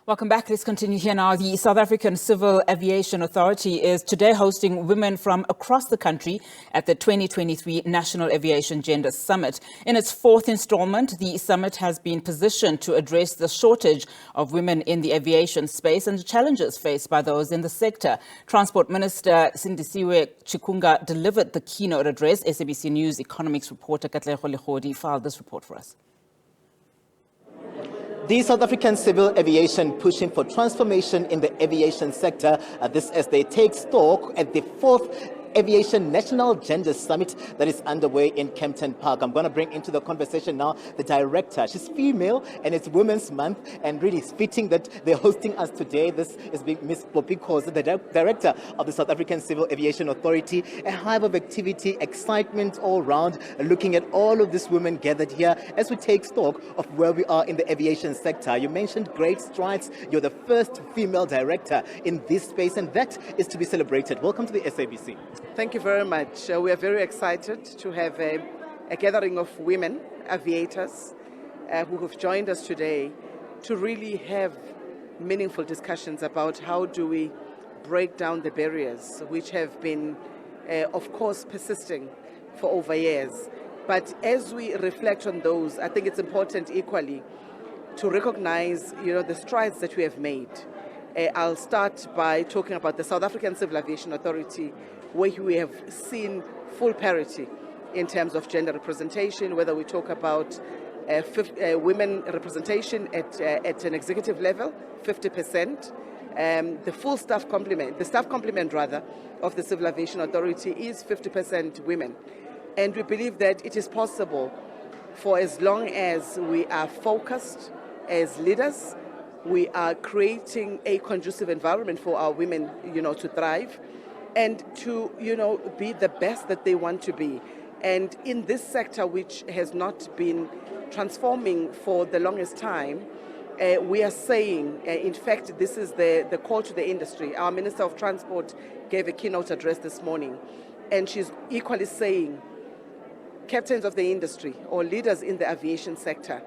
Welcome back. Let's continue here now. The South African Civil Aviation Authority is today hosting women from across the country at the 2023 National Aviation Gender Summit. In its fourth installment, the summit has been positioned to address the shortage of women in the aviation space and the challenges faced by those in the sector. Transport Minister Sindisiwe Chikunga delivered the keynote address. SABC News economics reporter Katlego Legodi filed this report for us. The South African Civil Aviation pushing for transformation in the aviation sector. This as they take stock at the fourth Aviation National Gender Summit that is underway in Kempton Park. I'm going to bring into the conversation now the director. She's female and it's Women's Month, and really it's fitting that they're hosting us today. This is Ms. Poppy Khoza, the director of the South African Civil Aviation Authority. A hive of activity, excitement all round, looking at all of these women gathered here as we take stock of where we are in the aviation sector. You mentioned great strides. You're the first female director in this space, and that is to be celebrated. Welcome to the SABC. Thank you very much. We are very excited to have a gathering of women aviators who have joined us today to really have meaningful discussions about how do we break down the barriers which have been, of course, persisting for over years. But as we reflect on those, I think it's important equally to recognize, the strides that we have made. I'll start by talking about the South African Civil Aviation Authority, where we have seen full parity in terms of gender representation, whether we talk about women representation at an executive level, 50%. The full staff complement, of the Civil Aviation Authority is 50% women. And we believe that it is possible for as long as we are focused as leaders, we are creating a conducive environment for our women, to thrive and to, be the best that they want to be. And in this sector, which has not been transforming for the longest time, we are saying, in fact, this is the call to the industry. Our Minister of Transport gave a keynote address this morning, and she's equally saying, captains of the industry or leaders in the aviation sector,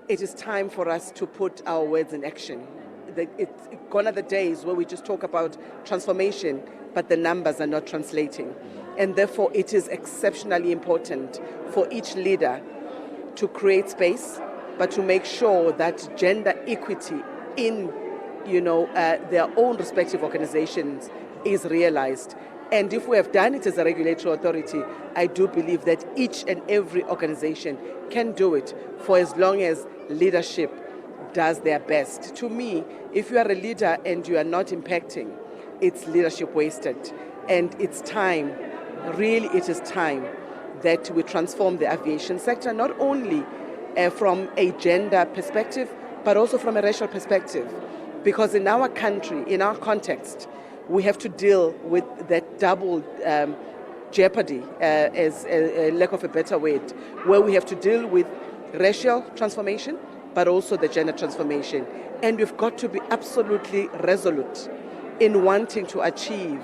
it is time for us to put our words in action. It's gone are the days where we just talk about transformation, but the numbers are not translating. And therefore, it is exceptionally important for each leader to create space, but to make sure that gender equity in, their own respective organizations is realized. And if we have done it as a regulatory authority, I do believe that each and every organization can do it for as long as leadership does their best. To me, if you are a leader and you are not impacting, it's leadership wasted. And it's time, really it is time, that we transform the aviation sector, not only from a gender perspective, but also from a racial perspective. Because in our country, in our context, we have to deal with that double jeopardy, as a lack of a better word, where we have to deal with racial transformation, but also the gender transformation. And we've got to be absolutely resolute in wanting to achieve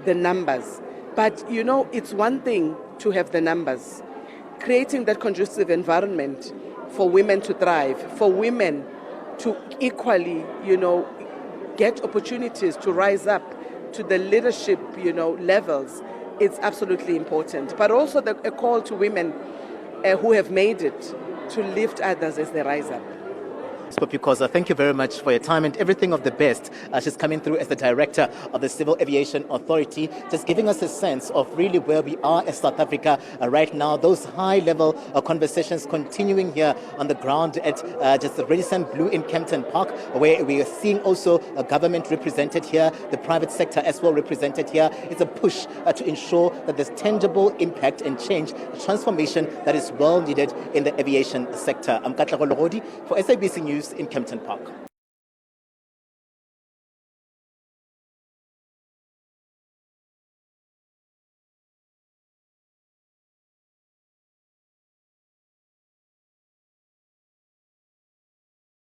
the numbers. But, it's one thing to have the numbers. Creating that conducive environment for women to thrive, for women to equally, get opportunities to rise up to the leadership, levels, it's absolutely important. But also a call to women who have made it to lift others as they rise up. Because thank you very much for your time and everything of the best. She's coming through as the director of the Civil Aviation Authority, just giving us a sense of really where we are as South Africa right now. Those high-level conversations continuing here on the ground at just the Radisson Blu in Kempton Park, where we are seeing also a government represented here, the private sector as well represented here. It's a push to ensure that there's tangible impact and change, transformation that is well needed in the aviation sector. I'm Katlego Legodi for SABC News in Kempton Park.